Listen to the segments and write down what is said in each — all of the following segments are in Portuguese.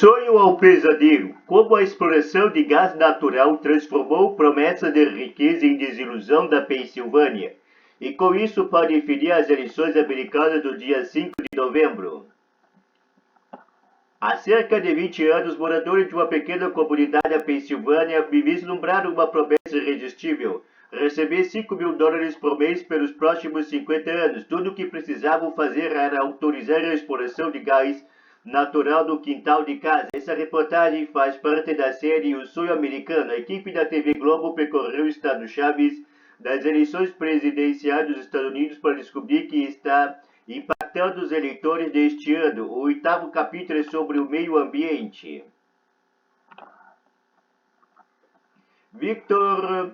sonho ao pesadelo, como a exploração de gás natural transformou promessa de riqueza em desilusão da Pensilvânia, e com isso pode definir as eleições americanas do dia 5 de novembro. Há cerca de 20 anos, moradores de uma pequena comunidade da Pensilvânia me vislumbraram uma promessa irresistível: receber $5.000 por mês pelos próximos 50 anos. Tudo o que precisavam fazer era autorizar a exploração de gás natural no quintal de casa. Essa reportagem faz parte da série O Sonho Americano. A equipe da TV Globo percorreu estados-chave das eleições presidenciais dos Estados Unidos para descobrir que está impactando os eleitores deste ano. O 8º capítulo é sobre o meio ambiente. Victor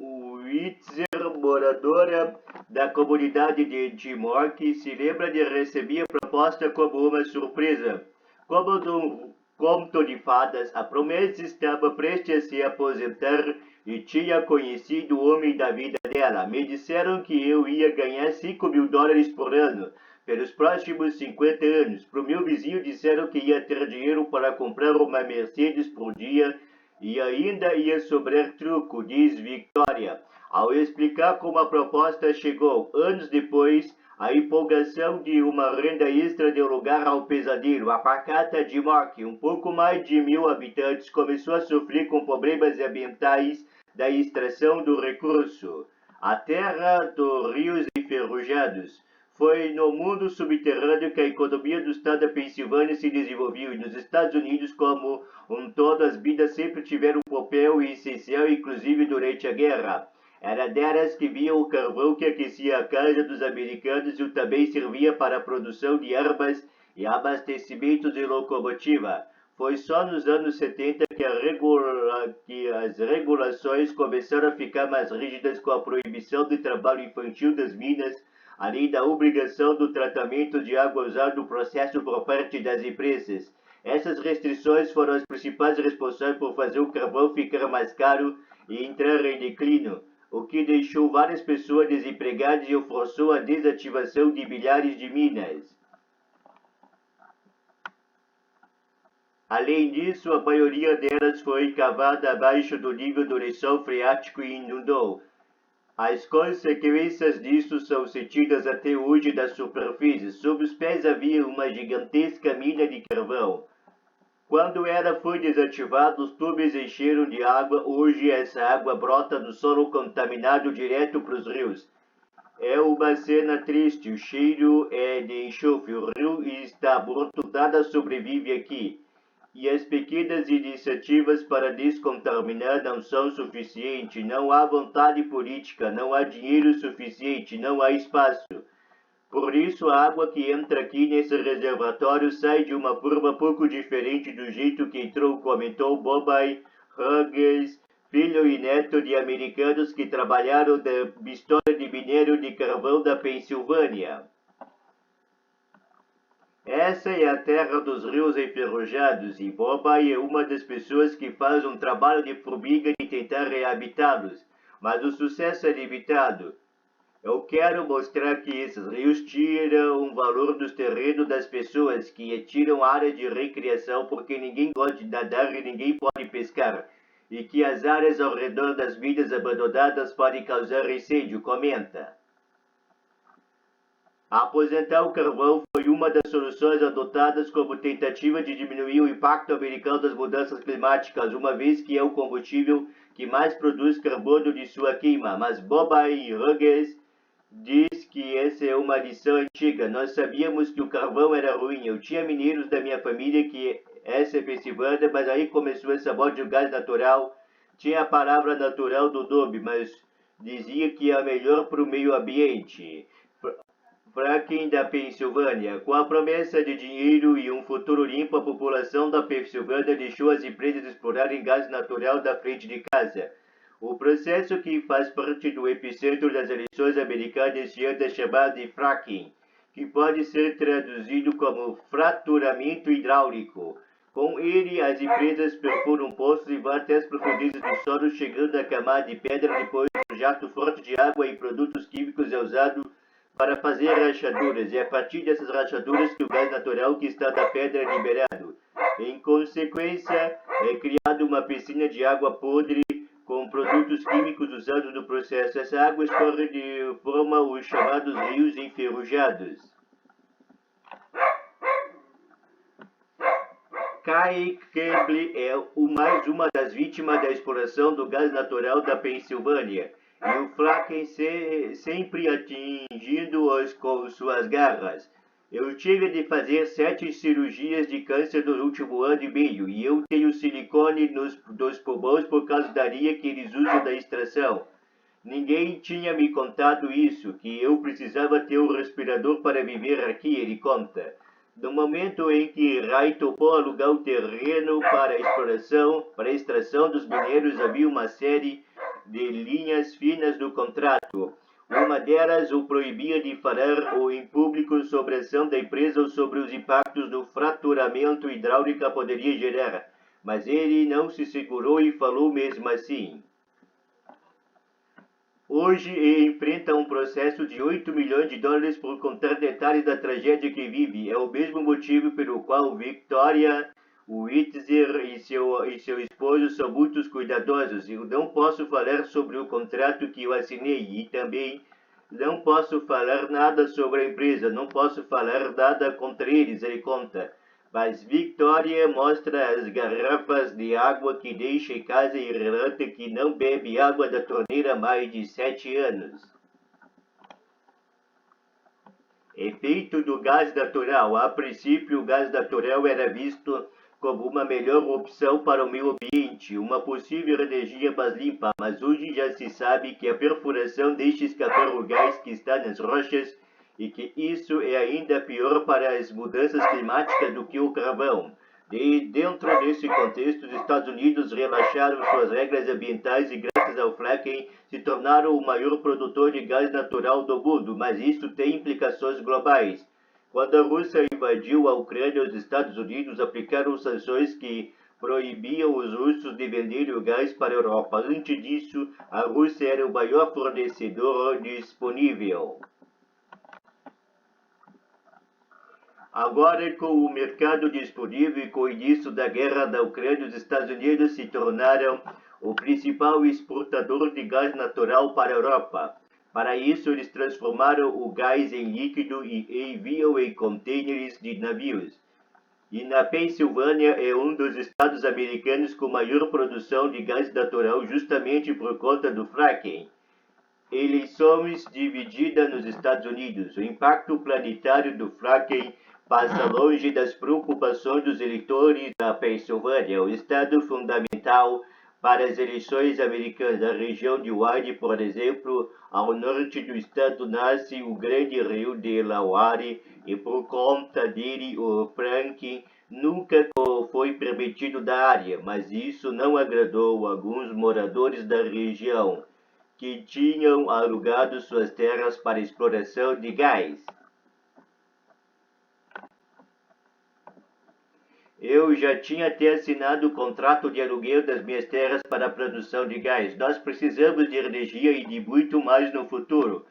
Witzer, moradora da comunidade de Timok, se lembra de receber a proposta como uma surpresa. Como num conto de fadas, a promessa estava prestes a se aposentar e tinha conhecido o homem da vida dela. Me disseram que eu ia ganhar $5.000 por ano pelos próximos 50 anos. Pro meu vizinho disseram que ia ter dinheiro para comprar uma Mercedes por dia e ainda ia sobrar truco, diz Victoria, ao explicar como a proposta chegou. Anos depois, a empolgação de uma renda extra deu lugar ao pesadelo. A pacata de Mock, um pouco mais de 1.000 habitantes, começou a sofrer com problemas ambientais da extração do recurso. A terra dos rios enferrujados. Foi no mundo subterrâneo que a economia do estado da Pensilvânia se desenvolveu, e nos Estados Unidos como um todo as minas sempre tiveram um papel essencial, inclusive durante a guerra. Era delas que vinha o carvão que aquecia a casa dos americanos e também servia para a produção de armas e abastecimento de locomotiva. Foi só nos anos 70 que as regulações começaram a ficar mais rígidas, com a proibição do trabalho infantil das minas, além da obrigação do tratamento de água usada no processo por parte das empresas. Essas restrições foram as principais responsáveis por fazer o carvão ficar mais caro e entrar em declínio, o que deixou várias pessoas desempregadas e forçou a desativação de milhares de minas. Além disso, a maioria delas foi cavada abaixo do nível do lençol freático e inundou. As consequências disso são sentidas até hoje da superfície. Sob os pés havia uma gigantesca mina de carvão. Quando ela foi desativada, os tubos encheram de água. Hoje essa água brota do solo contaminado direto para os rios. É uma cena triste, o cheiro é de enxofre, o rio está morto, nada sobrevive aqui. E as pequenas iniciativas para descontaminar não são suficientes, não há vontade política, não há dinheiro suficiente, não há espaço. Por isso, a água que entra aqui nesse reservatório sai de uma forma pouco diferente do jeito que entrou, comentou Bobby Hughes, filho e neto de americanos que trabalharam na história de minério de carvão da Pensilvânia. Essa é a terra dos rios enferrujados, e Bobby é uma das pessoas que faz um trabalho de formiga de tentar reabitá-los, mas o sucesso é limitado. Eu quero mostrar que esses rios tiram o valor dos terrenos das pessoas, que tiram áreas de recreação porque ninguém gosta de nadar e ninguém pode pescar, e que as áreas ao redor das minas abandonadas podem causar incêndio, comenta. Aposentar o carvão foi uma das soluções adotadas como tentativa de diminuir o impacto americano das mudanças climáticas, uma vez que é o combustível que mais produz carbono de sua queima. Mas Bobby Hughes diz que essa é uma lição antiga. Nós sabíamos que o carvão era ruim. Eu tinha mineiros da minha família que essa é Pensilvânia, mas aí começou essa moda de gás natural. Tinha a palavra natural do nome, mas dizia que é melhor para o meio ambiente. Fracking da Pensilvânia. Com a promessa de dinheiro e um futuro limpo, a população da Pensilvânia deixou as empresas explorarem gás natural da frente de casa. O processo, que faz parte do epicentro das eleições americanas este ano, é chamado de fracking, que pode ser traduzido como fraturamento hidráulico. Com ele, as empresas perfuram poços e vão até as profundezas do solo, chegando à camada de pedra. Depois, um jato forte de água e produtos químicos é usado para fazer rachaduras, e é a partir dessas rachaduras que o gás natural que está da pedra é liberado. Em consequência, é criada uma piscina de água podre com produtos químicos usados no processo. Essa água escorre de forma os chamados rios enferrujados. Kai Campbell é mais uma das vítimas da exploração do gás natural da Pensilvânia, e o Fracking sempre atingindo-os com suas garras. Eu tive de fazer 7 cirurgias de câncer no último ano e meio, e eu tenho silicone dos pulmões por causa da areia que eles usam da extração. Ninguém tinha me contado isso, que eu precisava ter um respirador para viver aqui, ele conta. No momento em que Ray topou alugar o terreno para a extração dos minérios, havia uma série de linhas finas no contrato. Uma delas o proibia de falar em público sobre a ação da empresa ou sobre os impactos do fraturamento hidráulico poderia gerar, mas ele não se segurou e falou mesmo assim. Hoje ele enfrenta um processo de 8 milhões de dólares por contar detalhes da tragédia que vive. É o mesmo motivo pelo qual Victoria Witzer e seu esposo são muito cuidadosos. Eu não posso falar sobre o contrato que eu assinei e também não posso falar nada sobre a empresa. Não posso falar nada contra eles, ele conta. Mas Victoria mostra as garrafas de água que deixa em casa e relata que não bebe água da torneira há mais de 7 anos. Efeito do gás natural. A princípio, o gás natural era visto como uma melhor opção para o meio ambiente, uma possível energia mais limpa, mas hoje já se sabe que a perfuração deixa escapar o gás que está nas rochas e que isso é ainda pior para as mudanças climáticas do que o carvão. Dentro desse contexto, os Estados Unidos relaxaram suas regras ambientais e, graças ao fracking, se tornaram o maior produtor de gás natural do mundo, mas isso tem implicações globais. Quando a Rússia invadiu a Ucrânia, os Estados Unidos aplicaram sanções que proibiam os russos de vender o gás para a Europa. Antes disso, a Rússia era o maior fornecedor disponível. Agora, com o mercado disponível e com o início da guerra da Ucrânia, os Estados Unidos se tornaram o principal exportador de gás natural para a Europa. Para isso, eles transformaram o gás em líquido e enviam em contêineres de navios. E na Pensilvânia é um dos estados americanos com maior produção de gás natural justamente por conta do fracking. Eleições divididas nos Estados Unidos. O impacto planetário do fracking passa longe das preocupações dos eleitores da Pensilvânia, o estado fundamental para as eleições americanas. A região de Wade, por exemplo, ao norte do estado, nasce o grande rio Delaware e por conta dele o fracking nunca foi permitido da área, mas isso não agradou alguns moradores da região que tinham alugado suas terras para exploração de gás. Eu já tinha até assinado o contrato de aluguel das minhas terras para a produção de gás. Nós precisamos de energia e de muito mais no futuro.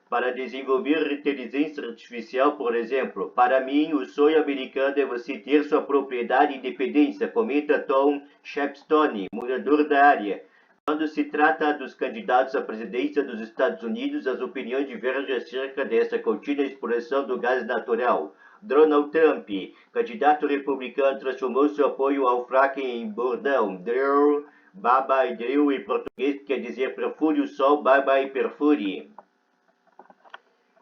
Para desenvolver inteligência artificial, por exemplo, para mim, o sonho americano é você ter sua propriedade e independência, comenta Tom Shepstone, morador da área. Quando se trata dos candidatos à presidência dos Estados Unidos, as opiniões divergem acerca dessa contínua exploração do gás natural. Donald Trump, candidato republicano, transformou seu apoio ao fracking em bordão. Drill, baba e drill em português quer dizer perfure o sol, baba e perfure.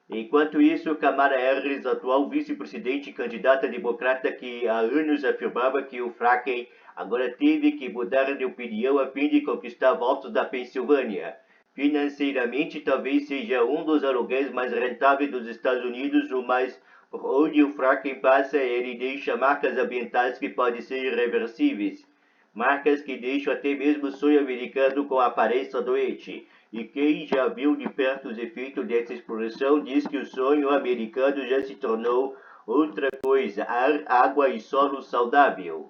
Enquanto isso, Kamala Harris, atual vice-presidente e candidata democrata que há anos afirmava que o fracking agora teve que mudar de opinião a fim de conquistar votos da Pensilvânia. Financeiramente, talvez seja um dos aluguéis mais rentáveis dos Estados Unidos, mas por onde o fracking passa, ele deixa marcas ambientais que podem ser irreversíveis. Marcas que deixam até mesmo o sonho americano com a aparência doente. E quem já viu de perto os efeitos dessa exploração diz que o sonho americano já se tornou outra coisa: ar, água e solo saudável.